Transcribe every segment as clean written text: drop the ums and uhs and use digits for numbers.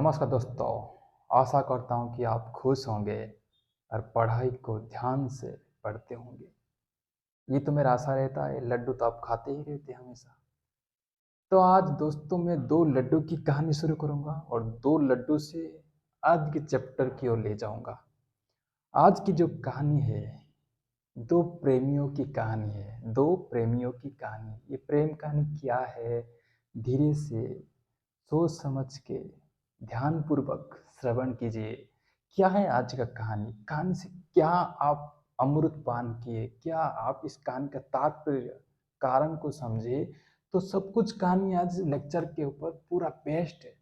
नमस्कार दोस्तों। आशा करता हूँ कि आप खुश होंगे और पढ़ाई को ध्यान से पढ़ते होंगे। ये तो मेरा आशा रहता है। लड्डू तो आप खाते ही रहते हैं हमेशा। तो आज दोस्तों मैं दो लड्डू की कहानी शुरू करूँगा और दो लड्डू से आज के चैप्टर की ओर ले जाऊँगा। आज की जो कहानी है, दो प्रेमियों की कहानी है। दो प्रेमियों की कहानी। ये प्रेम कहानी क्या है, धीरे से सोच समझ के ध्यानपूर्वक श्रवण कीजिए। क्या है आज का कहानी? कहानी से क्या आप अमृत पान किए? क्या आप इस कहानी का तात्पर्य, कारण को समझे? तो सब कुछ कहानी आज लेक्चर के ऊपर पूरा बेस्ड है।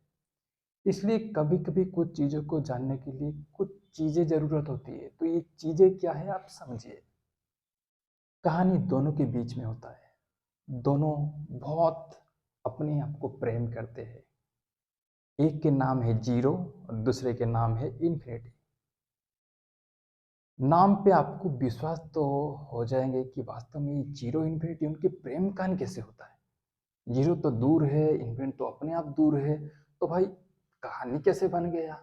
इसलिए कभी कभी कुछ चीज़ों को जानने के लिए कुछ चीज़ें ज़रूरत होती है। तो ये चीज़ें क्या है आप समझिए। कहानी दोनों के बीच में होता है। दोनों बहुत अपने आप को प्रेम करते हैं। एक के नाम है जीरो और दूसरे के नाम है इन्फिनिटी। नाम पे आपको विश्वास तो हो जाएंगे कि वास्तव में ये जीरो इन्फिनिटी उनके प्रेम कहानी कैसे होता है। जीरो तो दूर है, इन्फिनिटी तो अपने आप दूर है। तो भाई कहानी कैसे बन गया?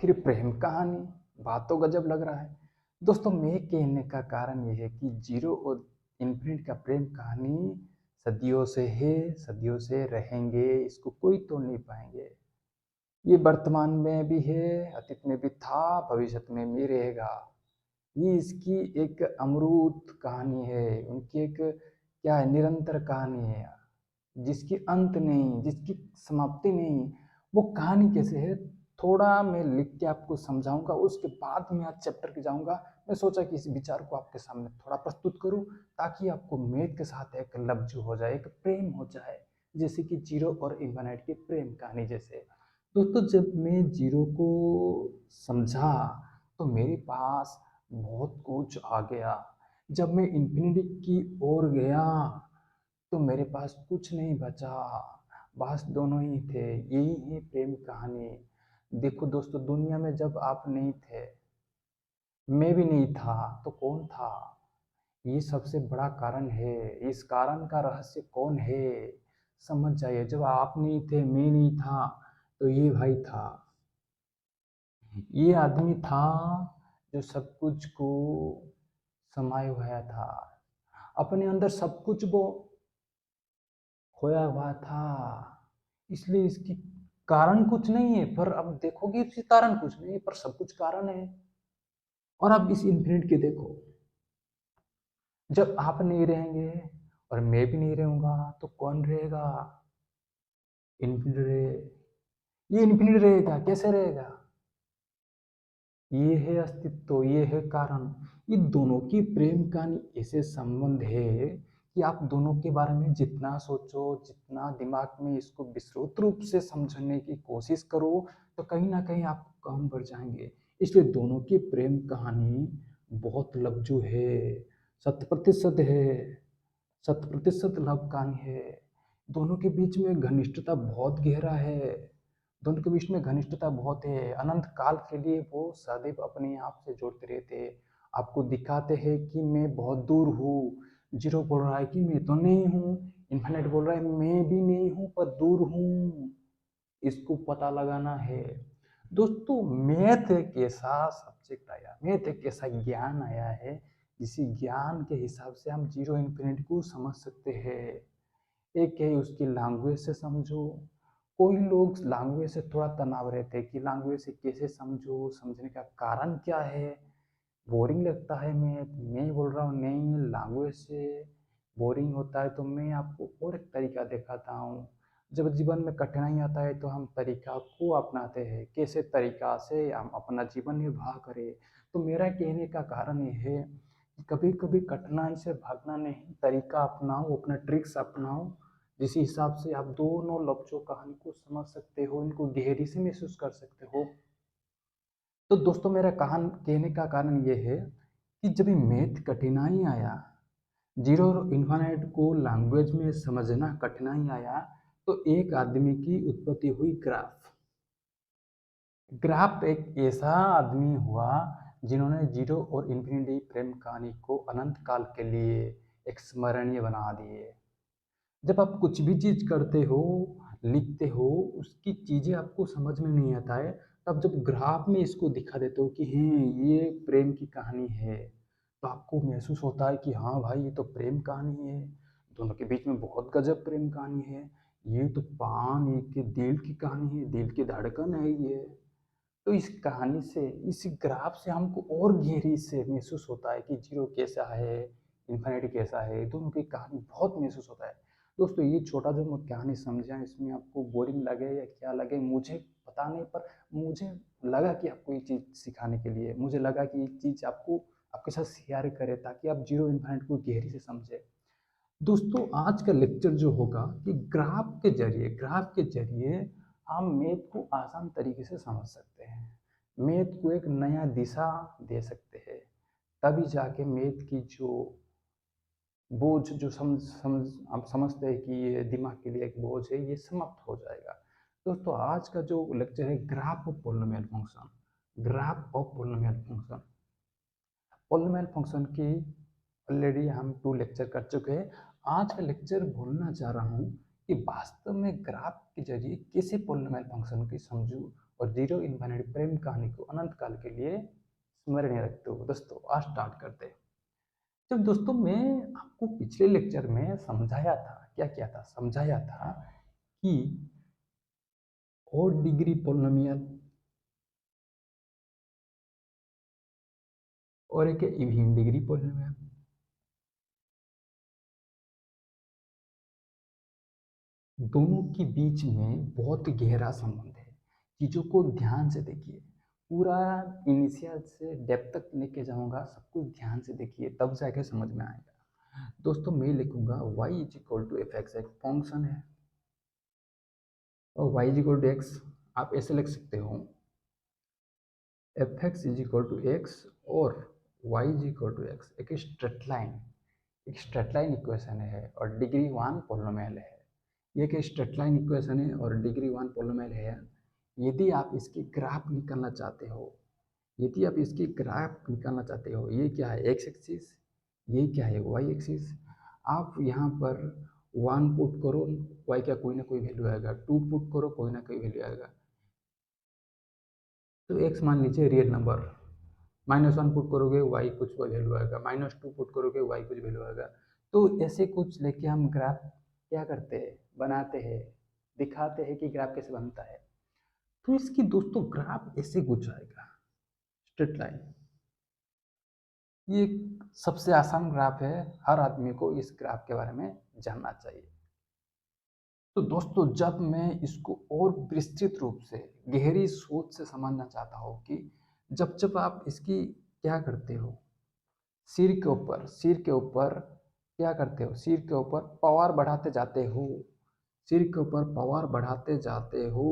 फिर प्रेम कहानी, बात तो गजब लग रहा है। दोस्तों मेरे कहने का कारण यह है कि जीरो और इन्फिनिटी का प्रेम कहानी सदियों से है, सदियों से रहेंगे, इसको कोई तोड़ नहीं पाएंगे। ये वर्तमान में भी है, अतीत में भी था, भविष्य में भी रहेगा। ये इसकी एक अमरूत कहानी है। उनकी एक क्या है, निरंतर कहानी है जिसकी अंत नहीं, जिसकी समाप्ति नहीं। वो कहानी कैसे है, थोड़ा मैं लिख के आपको समझाऊंगा, उसके बाद मैं आज चैप्टर पे जाऊंगा। मैं सोचा कि इस विचार को आपके सामने थोड़ा प्रस्तुत करूं ताकि आपको मेथ के साथ एक लफ्ज हो जाए, एक प्रेम हो जाए, जैसे कि जीरो और इन्फिनिटी की प्रेम कहानी जैसे। दोस्तों जब मैं जीरो को समझा तो मेरे पास बहुत कुछ आ गया। जब मैं इन्फिनिटी की ओर गया तो मेरे पास कुछ नहीं बचा। बस दोनों ही थे। यही है प्रेम कहानी। देखो दोस्तों, दुनिया में जब आप नहीं थे, मैं भी नहीं था, तो कौन था? ये सबसे बड़ा कारण है। इस कारण का रहस्य कौन है, समझ जाइए। जब आप नहीं थे, मैं नहीं था, तो ये भाई था। ये आदमी था जो सब कुछ को समाये हुआ था। अपने अंदर सब कुछ वो खोया हुआ था। इसलिए इसकी कारण कुछ नहीं है, पर अब देखोगे इसके कारण कुछ नहीं है, पर सब कुछ कारण है। और अब इस इन्फिनिट के देखो, जब आप नहीं रहेंगे और मैं भी नहीं रहूंगा तो कौन रहेगा? इन्फिनिट रहे। ये इन्फिनिट रहेगा, कैसे रहेगा? ये है अस्तित्व, ये है कारण। ये दोनों की प्रेम कहानी ऐसे संबंध है कि आप दोनों के बारे में जितना सोचो, जितना दिमाग में इसको विस्तृत रूप से समझने की कोशिश करो, तो कहीं ना कहीं आप कम बढ़ जाएंगे। इसलिए दोनों की प्रेम कहानी बहुत लफ्जू है, 100% है, 100% लव कहानी है। दोनों के बीच में घनिष्ठता बहुत गहरा है। दोनों के बीच में घनिष्ठता बहुत है। अनंत काल के लिए वो सदैव अपने आप से जोड़ते रहते हैं। आपको दिखाते हैं कि मैं बहुत दूर हूँ। जीरो बोल रहा है कि मैं तो नहीं हूँ। इन्फिनिट बोल रहा है मैं भी नहीं हूँ पर दूर हूँ। इसको पता लगाना है। दोस्तों मैथ एक ऐसा सब्जेक्ट आया, मैथ एक ऐसा ज्ञान आया है जिस ज्ञान के हिसाब से हम जीरो इन्फिनिटी को समझ सकते हैं। एक है उसकी लैंग्वेज से समझो। कोई लोग लैंग्वेज से थोड़ा तनाव रहते हैं कि लैंग्वेज से कैसे समझो, समझने का कारण क्या है। बोरिंग लगता है। मैं बोल रहा हूँ नहीं, लैंग्वेज से बोरिंग होता है तो मैं आपको और एक तरीका दिखाता हूँ। जब जीवन में कठिनाई आता है तो हम तरीका को अपनाते हैं, कैसे तरीका से हम अपना जीवन निर्वाह करें। तो मेरा कहने का कारण ये है कि कभी कभी कठिनाई से भागना नहीं, तरीका अपनाओ, अपना ट्रिक्स अपनाओ, जिस हिसाब से आप दोनों लफ्जों कहानी को समझ सकते हो, इनको गहरी से महसूस कर सकते हो। तो दोस्तों मेरा कहान कहने का कारण ये है कि जब ये मैथ कठिनाई आया, जीरो और इन्फिनिट को लैंग्वेज में समझना कठिनाई आया, तो एक आदमी की उत्पत्ति हुई ग्राफ। ग्राफ एक ऐसा आदमी हुआ जिन्होंने जीरो और इन्फिनिटी प्रेम कहानी को अनंत काल के लिए एक स्मरणीय बना दिए। जब आप कुछ भी चीज करते हो, लिखते हो उसकी चीज़ें आपको समझ में नहीं आता है, तब जब ग्राफ में इसको दिखा देते हो कि हाँ ये प्रेम की कहानी है, तो आपको महसूस होता है कि हाँ भाई ये तो प्रेम कहानी है, दोनों के बीच में बहुत गजब प्रेम कहानी है, ये तो पान एक के दिल की कहानी है, दिल की धड़कन है ये। तो इस कहानी से, इस ग्राफ से हमको और गहरी से महसूस होता है कि जीरो कैसा है, इन्फिनिटी कैसा है, दोनों की कहानी बहुत महसूस होता है। दोस्तों ये छोटा जो मैं कहानी समझा, इसमें आपको बोरिंग लगे या क्या लगे मुझे पता नहीं, पर मुझे लगा कि आपको ये चीज़ सिखाने के लिए, मुझे लगा कि ये चीज़ आपको आपके साथ शेयर करे ताकि आप जीरो इन्फिनिटी को गहरी से समझे। दोस्तों आज का लेक्चर जो होगा कि ग्राफ के जरिए हम मैथ को आसान तरीके से समझ सकते हैं, मैथ को एक नया दिशा दे सकते हैं, तभी जाके मैथ की जो बोझ जो समझ आप समझते हैं कि ये दिमाग के लिए एक बोझ है, ये समाप्त हो जाएगा। दोस्तों आज का जो लेक्चर है graph of polynomial function, graph of polynomial function, polynomial function की ऑलरेडी हम 2 लेक्चर कर चुके हैं। आज का लेक्चर बोलना चाह रहा हूँ कि वास्तव में ग्राफ के जरिए कैसे पॉलिनोमियल फंक्शन की समझूं और जीरो इन्फिनिटी प्रेम कहानी को अनंत काल के लिए स्मरणीय रखते हो। दोस्तों आज स्टार्ट करते हैं। जब दोस्तों मैं आपको पिछले लेक्चर में समझाया था, क्या किया था, समझाया था कि ऑड डिग्री पॉलिनोमियल और एक इवन डिग्री पॉलिनोमियल, दोनों के बीच में बहुत गहरा संबंध है। चीज़ों को ध्यान से देखिए, पूरा इनिशियल से डेप्थ तक लेके जाऊंगा, सब कुछ ध्यान से देखिए तब जाके समझ में आएगा। दोस्तों मैं लिखूंगा y is equal to F X, एक फंक्शन है, और y is equal to X आप ऐसे लिख सकते हो, F X is equal to X और y is equal to X, एक स्ट्रेट लाइन, एक स्ट्रेट लाइन इक्वेशन है और डिग्री 1 पोलिनोमियल है। ये एक स्ट्रेट लाइन इक्वेशन है और डिग्री 1 पोलिनोमियल है। यदि आप इसकी ग्राफ निकालना चाहते हो, यदि आप इसकी ग्राफ निकालना चाहते हो, ये क्या है एक्स एक्सिस, ये क्या है वाई एक्सिस, आप यहाँ पर 1 पुट करो, वाई का कोई ना कोई वैल्यू आएगा, 2 पुट करो कोई ना कोई वैल्यू आएगा, तो एक्स मान लीजिए रियल नंबर, -1 पुट करोगे वाई कुछ वैल्यू आएगा, -2 पुट करोगे वाई कुछ वैल्यू आएगा। तो ऐसे कुछ लेके हम ग्राफ क्या करते हैं, बनाते हैं, दिखाते हैं कि ग्राफ कैसे बनता है। तो इसकी दोस्तों ग्राफ ऐसे कुछ आएगा, स्ट्रेट लाइन, ये सबसे आसान ग्राफ है, हर आदमी को इस ग्राफ के बारे में जानना चाहिए। तो दोस्तों जब मैं इसको और विस्तृत रूप से गहरी सोच से समझना चाहता हूँ कि जब जब आप इसकी क्या करते हो, सिर के ऊपर क्या करते हो, सिर के ऊपर पावर बढ़ाते जाते हो, सिर के ऊपर पावर बढ़ाते जाते हो,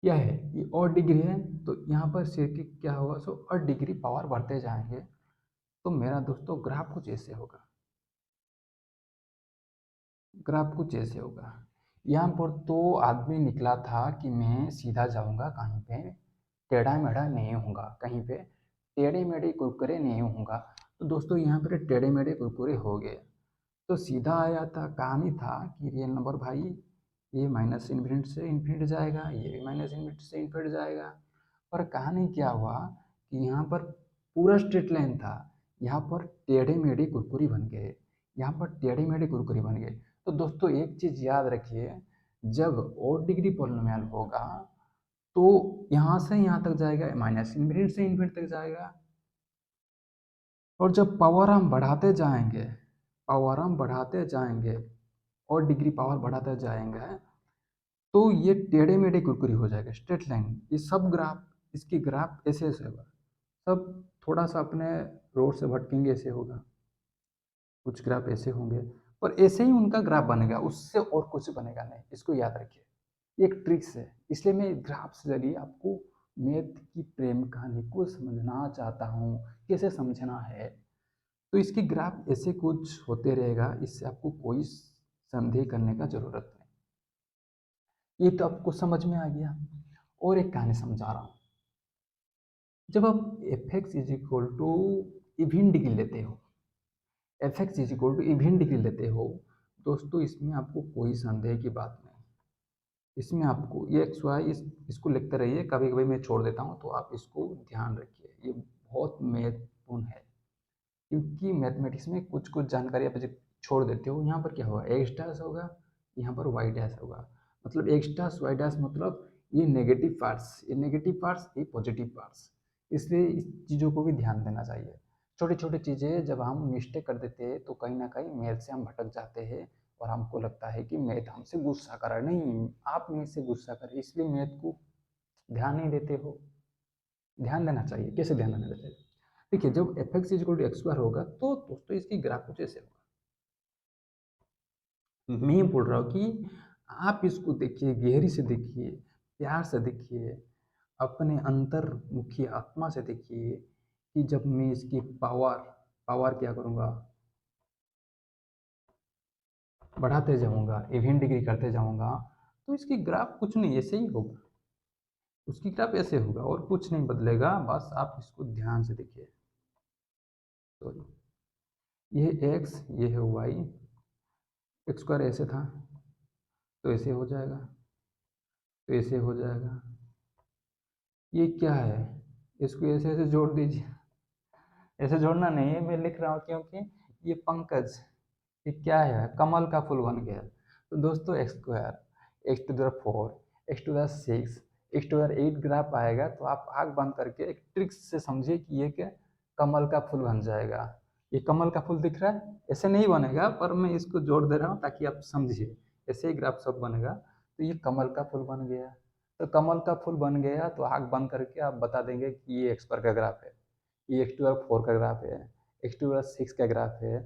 क्या है ये और डिग्री है, तो यहाँ पर सिर की क्या होगा, सो और डिग्री पावर बढ़ते जाएंगे। तो मेरा दोस्तों ग्राफ कुछ ऐसे होगा, ग्राफ कुछ ऐसे होगा। यहाँ पर तो आदमी निकला था कि मैं सीधा जाऊँगा, कहीं पे टेढ़ा मेढ़ा नहीं होऊंगा, कहीं पे टेढ़े मेढ़े कुरकुरे नहीं होऊंगा। तो दोस्तों यहाँ पर टेढ़े मेढ़े कुरकुरे हो गए, तो सीधा आया था, कहानी था कि रियल नंबर भाई ये माइनस इन्फिनिट से इन्फिनिट जाएगा, ये भी माइनस इन्फिनिट से इन्फिनिट जाएगा। पर कहानी क्या हुआ कि यहाँ पर पूरा स्ट्रेट लाइन था, यहाँ पर टेढ़े मेढ़े कुरकुरी बन गए, यहाँ पर टेढ़े मेढ़े कुरकुरी बन गए। तो दोस्तों एक चीज़ याद रखिए, जब और डिग्री पॉलिनोमियल होगा तो यहाँ से यहाँ तक जाएगा, माइनस इन्फिनिट से इन्फिनिट तक जाएगा, और जब पावर हम बढ़ाते जाएंगे, पावर हम बढ़ाते जाएंगे और डिग्री पावर बढ़ाते जाएंगे, तो ये टेढ़े मेढ़े कुरकुरी हो जाएगा, स्ट्रेट लाइन। ये सब ग्राफ, इसकी ग्राफ ऐसे ऐसे होगा, सब थोड़ा सा अपने रोड से भटकेंगे ऐसे होगा, कुछ ग्राफ ऐसे होंगे, पर ऐसे ही उनका ग्राफ बनेगा, उससे और कुछ बनेगा नहीं, इसको याद रखिए, एक ट्रिक्स है। इसलिए मैं ग्राफ से जरिए आपको मैथ की प्रेम कहानी को समझना चाहता हूँ, कैसे समझना है। तो इसकी ग्राफ ऐसे कुछ होते रहेगा, इससे आपको कोई संदेह करने का जरूरत नहीं। ये तो आपको समझ में आ गया। और एक कहानी समझा रहा हूँ, जब आप F X is equal to even degree लेते हो, F X is equal to event degree लेते हो दोस्तों, इसमें आपको कोई संदेह की बात नहीं। इसमें आपको ये एक्स वाई इसको लिखते रहिए, कभी कभी मैं छोड़ देता हूँ तो आप इसको ध्यान रखिए, ये बहुत महत्वपूर्ण है। क्योंकि मैथमेटिक्स में कुछ कुछ जानकारी आप जब छोड़ देते हो, यहाँ पर क्या होगा, एक्स डैश होगा, यहाँ पर वाई डैश होगा। मतलब एक्स डैश वाई डैश मतलब ये नेगेटिव पार्ट्स, ये नेगेटिव पार्ट्स, ये पॉजिटिव पार्ट्स, इसलिए इस चीज़ों को भी ध्यान देना चाहिए। छोटी छोटी चीज़ें जब हम मिस्टेक कर देते हैं तो कहीं ना कहीं मैथ से हम भटक जाते हैं और हमको लगता है कि मैथ हमसे गुस्सा कर रहा है। नहीं, आप मैथ से गुस्सा करें इसलिए मैथ को ध्यान नहीं देते हो। ध्यान देना चाहिए, कैसे ध्यान देना चाहिए, देखिए जब F X equal to X square होगा तो दोस्तों इसकी ग्राफ कुछ ऐसे होगा। मैं ये बोल रहा हूँ कि आप इसको देखिए, गहरी से देखिए, प्यार से देखिए, अपने अंतर्मुखी आत्मा से देखिए कि जब मैं इसकी पावर पावर क्या करूँगा, बढ़ाते जाऊँगा, इवेंट डिग्री करते जाऊँगा, तो इसकी ग्राफ कुछ नहीं ऐसे ही होगा, उसकी ग्राफ ऐसे होगा और कुछ नहीं बदलेगा। बस आप इसको ध्यान से देखिए। सॉरी, ये है एक्स, ये है वाई, एक्स स्क्वायर ऐसे था तो ऐसे हो जाएगा, तो ऐसे हो जाएगा। ये क्या है, इसको ऐसे ऐसे जोड़ दीजिए। ऐसे जोड़ना नहीं है, मैं लिख रहा हूँ क्योंकि ये पंकज, ये क्या है, कमल का फूल बन गया। तो दोस्तों X square, X to the 4, X to the 6, X to the 8 graph आएगा तो आप आँख बंद करके एक ट्रिक्स से समझिए कि ये क्या, कमल का फूल बन जाएगा। ये कमल का फूल दिख रहा है, ऐसे नहीं बनेगा पर मैं इसको जोड़ दे रहा हूँ ताकि आप समझिए, ऐसे ही ग्राफ सब बनेगा। तो ये कमल का फूल बन गया। तो कमल का फूल बन गया तो आँख बंद करके आप बता देंगे कि ये एक्स पर का ग्राफ है, ये एक्स टू द 4 का ग्राफ है, एक्स टू द 6 का ग्राफ है।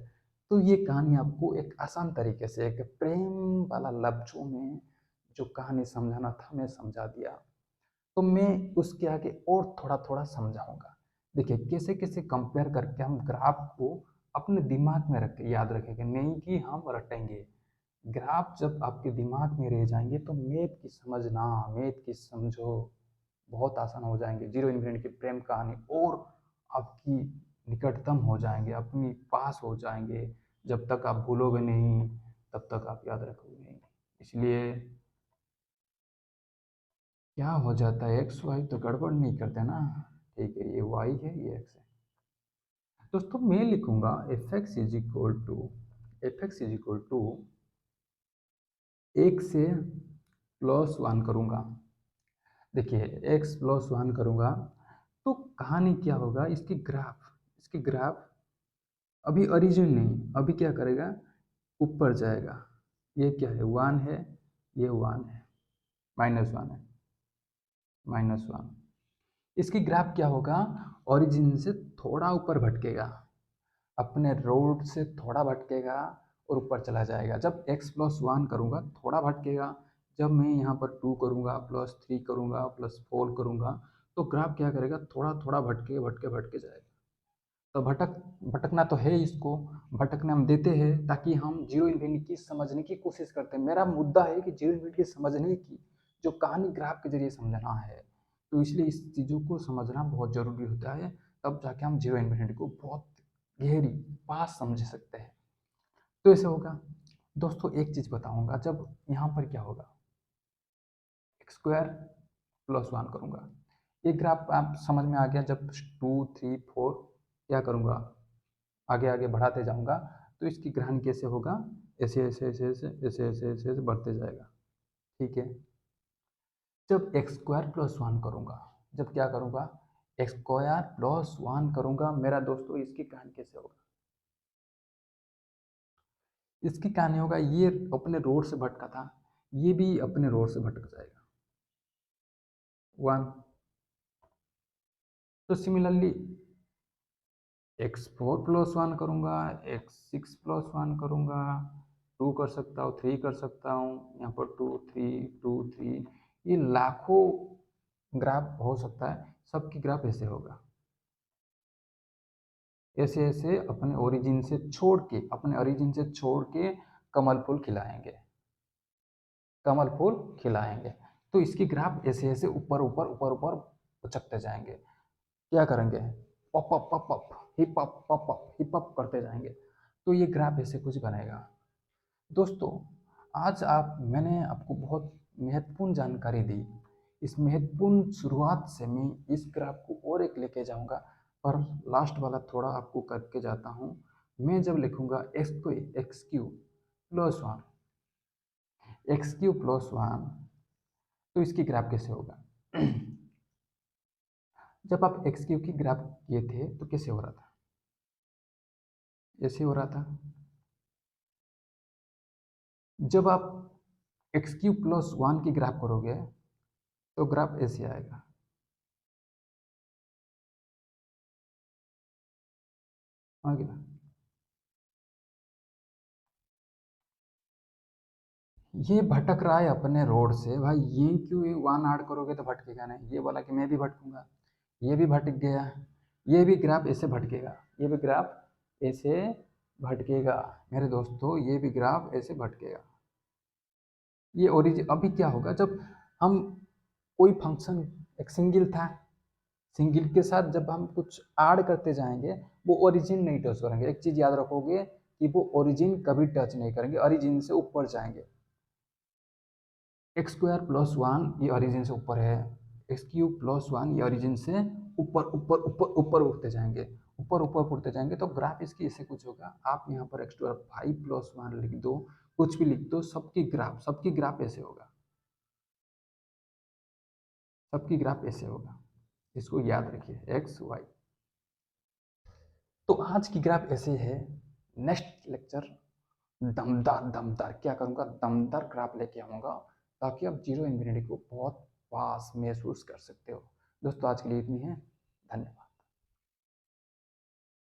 तो ये कहानी आपको एक आसान तरीके से एक प्रेम वाला लफ्जों में जो कहानी समझाना था मैं समझा दिया। तो मैं उसके आगे और थोड़ा थोड़ा समझाऊंगा। देखिए कैसे कैसे कंपेयर करके हम ग्राफ को अपने दिमाग में रख के याद रखेंगे, नहीं कि हम रटेंगे। ग्राफ जब आपके दिमाग में रह जाएंगे तो मैथ की समझना, मैथ की समझो बहुत आसान हो जाएंगे। जीरो इन्फिनिटी की प्रेम कहानी और आपकी निकटतम हो जाएंगे, अपनी पास हो जाएंगे। जब तक आप भूलोगे नहीं तब तक आप याद रखोगे नहीं। इसलिए क्या हो जाता है, एक्स वाई तो गड़बड़ नहीं करते ना, ठीक है, ये वाई है ये एक्स है। दोस्तों मैं लिखूंगा F X is equal to, F X is equal to एक से प्लस वन करूंगा। देखिए एक्स प्लस वन करूंगा तो कहानी क्या होगा, इसकी ग्राफ, इसकी ग्राफ अभी ओरिजिन नहीं, अभी क्या करेगा, ऊपर जाएगा। ये क्या है, वन है, ये वन है, माइनस वन है, माइनस वन। इसकी ग्राफ क्या होगा, ओरिजिन से थोड़ा ऊपर भटकेगा, अपने रोड से थोड़ा भटकेगा और ऊपर चला जाएगा। जब x प्लस वन करूँगा थोड़ा भटकेगा, जब मैं यहाँ पर टू करूँगा, प्लस थ्री करूँगा, प्लस फोर करूँगा, तो ग्राफ क्या करेगा, थोड़ा थोड़ा भटके भटके भटके जाएगा। तो भटकना तो है, इसको भटकने हम देते हैं ताकि हम जीरो इन्फिनिटी समझने की कोशिश करते हैं। मेरा मुद्दा है कि जीरो इन्फिनिटी समझने की जो कहानी ग्राफ के जरिए समझना है, तो इसलिए इस चीज़ों को समझना बहुत ज़रूरी होता है। तब जाके हम जीरो इन्फिनिटी को बहुत गहरी पास समझ सकते हैं। तो ऐसे होगा दोस्तों, एक चीज़ बताऊंगा, जब यहाँ पर क्या होगा, एक्स स्क्वायर प्लस वन करूँगा, ये ग्राफ आप समझ में आ गया। जब टू थ्री फोर क्या करूँगा, आगे आगे बढ़ाते जाऊँगा तो इसकी ग्रहण कैसे होगा, ऐसे ऐसे ऐसे ऐसे ऐसे ऐसे ऐसे ऐसे बढ़ते जाएगा, ठीक है। जब एक्स स्क्वायर प्लस वन करूँगा, जब क्या करूँगा, एक्स स्क्वायर प्लस वन करूँगा, मेरा दोस्तों इसकी कहानी कैसे होगा, इसकी कहानी होगा, ये अपने रोड से भटका था, ये भी अपने रोड से भटक जाएगा, वन। तो similarly x four plus one करूँगा, एक्स सिक्स प्लस वन करूँगा, टू कर सकता हूँ, थ्री कर सकता हूँ, यहाँ पर टू थ्री, ये लाखों ग्राफ हो सकता है, सबकी ग्राफ ऐसे होगा, ऐसे ऐसे अपने ओरिजिन से छोड़ के, अपने ओरिजिन से छोड़ के कमल फूल खिलाएंगे, कमल फूल खिलाएंगे। तो इसकी ग्राफ ऐसे ऐसे ऊपर ऊपर ऊपर ऊपर उचकते जाएंगे। क्या करेंगे, पप पप पप पप, हिप अप पप अप, हिप अप करते जाएंगे। तो ये ग्राफ ऐसे कुछ बनेगा। दोस्तों, आज मैंने आपको बहुत महत्वपूर्ण जानकारी दी। इस महत्वपूर्ण शुरुआत से मैं इस ग्राफ को और एक लेके जाऊंगा, पर लास्ट वाला थोड़ा आपको करके जाता हूँ। मैं जब लिखूंगा x Q plus one, x Q plus one, तो इसकी ग्राफ कैसे होगा? जब आप एक्स क्यू की ग्राफ किए थे तो कैसे हो रहा था? ऐसे हो रहा था। जब आप एक्स क्यू प्लस वन की ग्राफ करोगे तो ग्राफ ऐसे आएगा। आ गया? ये भटक रहा है अपने रोड से भाई, ये क्यों ये वन ऐड करोगे तो भटकेगा नहीं? ये बोला कि मैं भी भटकूंगा, ये भी भटक गया, ये भी ग्राफ ऐसे भटकेगा, ये भी ग्राफ ऐसे भटकेगा मेरे दोस्तों, ये भी ग्राफ ऐसे भटकेगा। ये ओरिजिन अभी क्या होगा, जब हम कोई फंक्शन, एक सिंगल था, सिंगल के साथ जब हम कुछ ऐड करते जाएंगे वो ओरिजिन नहीं टच करेंगे। एक चीज याद रखोगे कि वो ओरिजिन कभी टच नहीं करेंगे, ओरिजिन से ऊपर जाएंगे। एक्स स्क्वायर प्लस वन ये ओरिजिन से ऊपर है, एक्स क्यूब प्लस वन ये ओरिजिन से ऊपर ऊपर ऊपर ऊपर उठते जाएंगे, ऊपर ऊपर उठते जाएंगे। तो ग्राफ इसकी ऐसे कुछ होगा। आप यहाँ पर x square five plus one लिख दो, कुछ भी लिख दो, सबकी ग्राफ ऐसे होगा, सबकी ग्राफ ऐसे होगा। इसको याद रखिए, एक्स वाई। तो आज की ग्राफ ऐसे है। नेक्स्ट लेक्चर दमदार दमदार क्या करूँगा, दमदार ग्राफ लेके आऊँगा, ताकि आप जीरो इन्फिनिटी को बहुत पास महसूस कर सकते हो। दोस्तों, आज के लिए इतनी है। धन्यवाद।